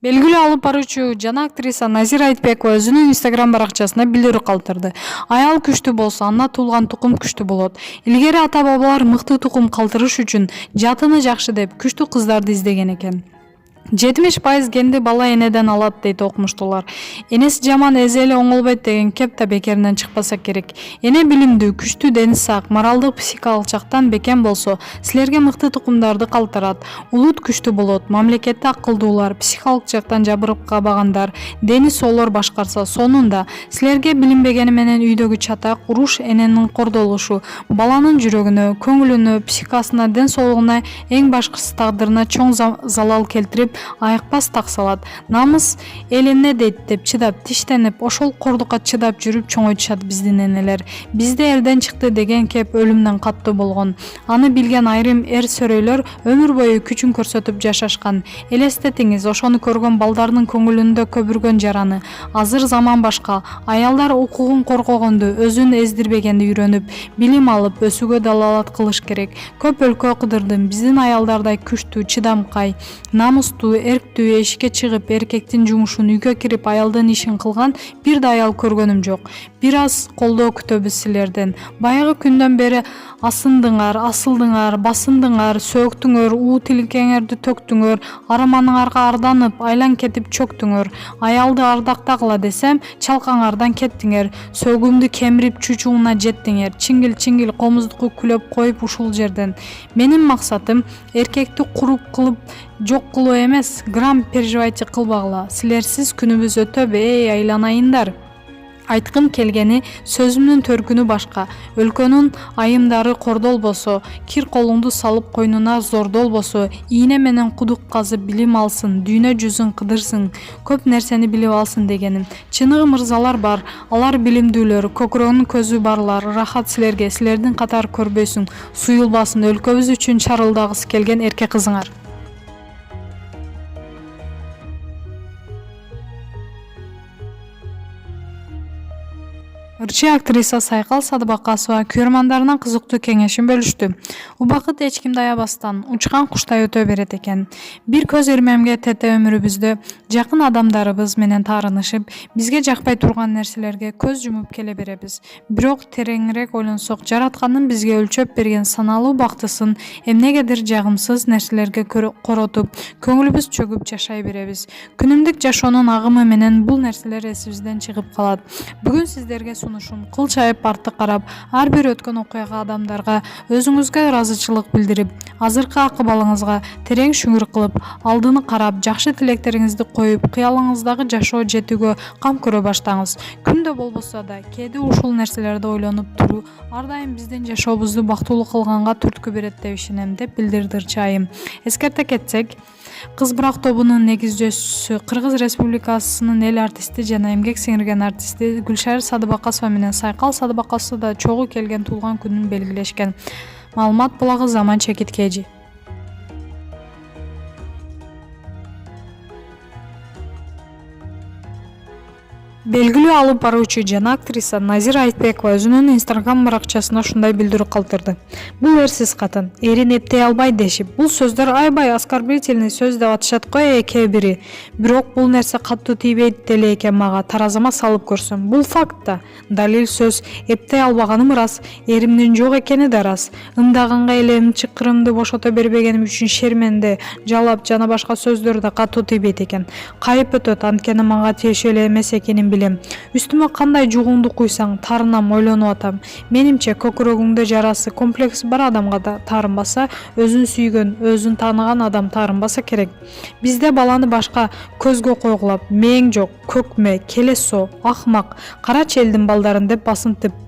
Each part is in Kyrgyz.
Белгилүү алып баруучу жана актриса Назира Айтбекова өзүнүн Instagram баракчасына билдирүү калтырды. Аял күчтүү болсо, анда туулган тукум күчтүү болот. Илгери ата-бабалар мыкты тукум калтырыш үчүн жатыны жакшы деп күчтүү кыздарды издеген экен. 70% генди бала энеден алат дейт окумуштуулар. Энеси жаман эзе эле оңолбойт деген кеп да бекеринен чыкпаса керек. Эне билимдүү, күчтүү, дени сак, моралдык, психикалык жактан бекем болсо, силерге мыкты тукумдарды калтырат. Улут күчтүү болот, мамлекетти акылдуулар, психикалык жактан жабырып кабагандар, дени соолор башкарса, сонунда силерге билинбегени менен үйдөгү чатак, уруш, эненин кордолушу баланын жүрөгүнө, көңүлүнө, психикасына, ден соолугуна, эң башкысы тагдырына чоң залал келтирип, айыкпас так салат. Намыс эл эмне дейт деп чыдап, тиштенип, ошол кордукка чыдап жүрүп чоңойтушат биздин энелер. Бизде элден чыкты деген кеп өлүмдөн каттуу болгон. Аны билген айрым эр-сөрөйлөр өмүр бою күчүн көрсөтүп жашашкан. Элестетиңиз ошону көргөн балдардын көңүлүндө көбүргөн жараны. Азыр заман башка. Аялдар укугун коргогонду, өзүн эздирбегенди үйрөнүп, билим алып, өсүүгө далалат кылыш керек. Көп өлкө кыдырдым. Биздин аялдардай күчтүү, чыдамкай, намыстуу, эрктүү, эшикке чыгып, эркектин жумушун, үйгө кирип, аялдын ишин кылган бир да аял көргөнүм жок. Бир аз колдоо күтөбүз силерден. Баягы күндөн бери асындыңар, асылдыңар, басындыңар, сөөктүңөр, уу тилкеңерди төктүңөр, арманыңарга арданып, айлан кетип чөктүңөр. Аялды ардактагыла десем, чалкаңардан кеттиңер. Сөгүмдү кемирип чучууна жеттиңер. Чиңгил комуздуку күлөп коюп ушул жерден. Менин максатым эркекти куруп кылып жок кылуу эмес, грамм переживайте кылбагыла. Силерсиз күнүбүз өтөбү, айланайындар. Айткым келгени, сөзүмдүн төркүнү башка. Өлкөнүн айымдары кордолбосо, кир колуңду салып койнуна зордолбосо, ийне менен кудук казып билим алсын, дүйнө жүзүн кыдырсын, көп нерсени билип алсын дегеним. Чыныгы мырзалар бар, алар билимдүүлөр, көкүрөгүнүн көзү барлар. Рахат силерге, силердин катар көрбөйсүң, суюлбасын, өлкөбүз үчүн чарылдагысы келген эркек кызыңар. Ырчы актриса Сайкал Садыбакасова көрөрмандарына кызыктуу кеңешин бөлүштү. Убакыт эч кимди аябастан, учкан куштай өтө берет экен. Бир көз ирмемге тете өмүрүбүздө жакын адамдарыбыз менен таарынышып, бизге жакпай турган нерселерге көз жумуп келе беребиз. Бирок тереңирээк ойлонсок, жараткандын бизге өлчөп берген саналуу бактысын эмнегедир жагымсыз нерселерге коротуп, көңүлүбүз чөгүп жашай беребиз. Күнүмдүк жашоонун агымы менен бул нерселер эсибизден чыгып калат. Бүгүн сиздерге сунушум кыл чайып артык карап, ар бир өткөн окуяга адамдарга өзүңүзгө ыраазычылык билдирип, азыркы акыбалыңызга терең шүңүр кылып, алдыны карап, жакшы тилектериңизди коюп, кыялыңыздагы жашоо жетүүгө кам көрө баштаңыз. Күндө болбосо да кээде ушул нерселерди ойлонуп туруу ар дайым биздин жашообузду бактылуу кылганга түрткү берет деп ишенем, деп билдирди Ырчы айым. Эскерте кетсек, Кыз Бурак тобунун негиздөөчүсү, Кыргыз Республикасынын эл артисти жана эмгек сиңирген артисти Гүлшайыр Садыбакасова менен Сайкал Садыбакасова да чогуу келген туулган күнүн белгилешкен. Маалымат булагы Заман Чекиткежи. Белгилүү алып баруучу жана актриса Назира Айтбекова өзүнүн Instagram баракчасына ушундай билдирүү калтырды. Бул эрсиз катын, эрин эптей албайт дешип, бул сөздөр аябай оскорбительный сөз деп атышат го кээ бири. Бирок бул нерсе каттуу тийбейт деле экен мага, таразыма салып көрсөм. Бул факт да, далил сөз, эптей албаганым рас, эримдин жок экени да рас. Ымдаганга эле чыкырымды бошото бербегеним үчүн шерменде, жалап жана башка сөздөр да каттуу тийбейт экен. Кайып өтөт, анткени мага тиешелүү эле эмес экенин билем. Үстүмө кандай жугуңду куйсаң, тарынам, ойлонуп атам. Менимче көкүрөгүңдө жарасы, комплекс бар адамга да таарынбаса, өзүн сүйгөн, өзүн тааныган адам таарынбаса керек. Бизде баланы башка көзгө койгулап, мээң жок, көкмө, келесо, акмак, карачы элдин балдарын деп басынтып,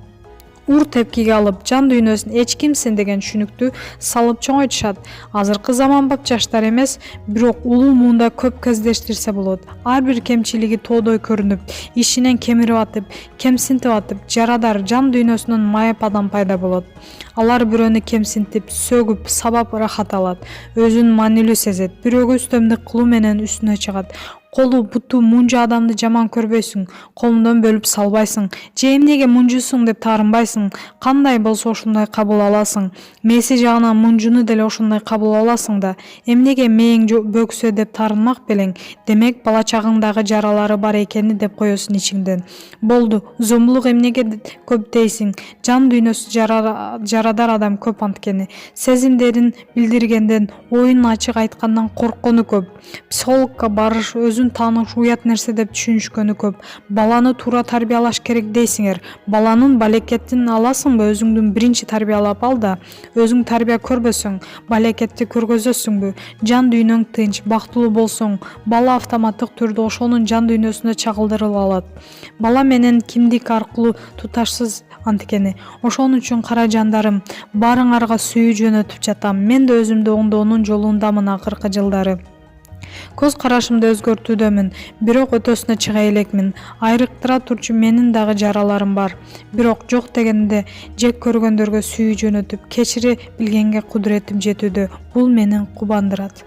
ур тепкиге алып, жан дүйнөсүн эч кимсин деген түшүнүктү салып чоңойтушат. Азыркы заманбап жаштар эмес, бирок улуу муунда көп кездештирсе болот. Ар бир кемчилиги тоодой көрүнүп, ишинен кемирип атып, кемсинтип атып, жарадар жан дүйнөсүнөн майып адам пайда болот. Алар бирөөнү кемсинтип, сөгүп, сабап рахат алат, өзүн маанилүү сезет, бирөөгө үстөмдүк кылуу менен үстүнө чыгат. колу буту мунжу адамды жаман көрбөйсүң, колуңдан бөлүп салбайсың, же эмнеге мунжусуң деп таарынбайсың, кандай болсо ошондой кабыл аласың. Мээси жагынан мунжуну деле ошондой кабыл аласың да, эмнеге мээң бөксө деп таарынмак белең. Демек бала чагыңдагы жаралары бар экени деп коесуң ичиңден. Болду, зомбулук эмнеге көп дейсиң? Жан дүйнөсү жарадар адам көп анткени. Сезимдерин билдиргенден, оюн ачык айткандан корккону көп. Психологко барыш, өзүн тааныш уят нерсе деп түшүнүшкөнү көп. Баланы туура тарбиялаш керек дейсиңер. Баланын балекетин аласыңбы? Өзүңдүн биринчи тарбиялап ал да. Өзүң тарбия көрбөсөң, балекетти көргөзөсүңбү? Жан дүйнөң тынч, бактылуу болсоң, бала автоматтык түрдө ошонун жан дүйнөсүнө чагылдырыла алат. Бала менен кимдик аркылуу туташсыз анткени. Ошон үчүн кара жандарым, баарыңарга сүйүү жөнөтүп жатам. Мен да өзүмдү оңдоонун жолундамын акыркы жылдары. Көз карашымды өзгөртүүдөмүн, бирок өтөсүнө чыга элекмин. Айрыктыра турчу менин дагы жараларым бар. Бирок жок дегенде жек көргөндөргө сүйүү жөнөтүп, кечире билгенге кудуретим жетүүдө. Бул мени кубандырат.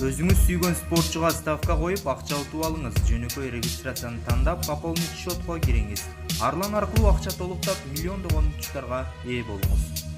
Өзүңүз сүйгөн спортчуга ставка коюп акча утуп алыңыз. Жөнөкөй регистрацияны тандап, пополнить счетко кириңиз. Арлан аркылуу акча толуктап, миллиондогон учуттарга ээ болуңуз.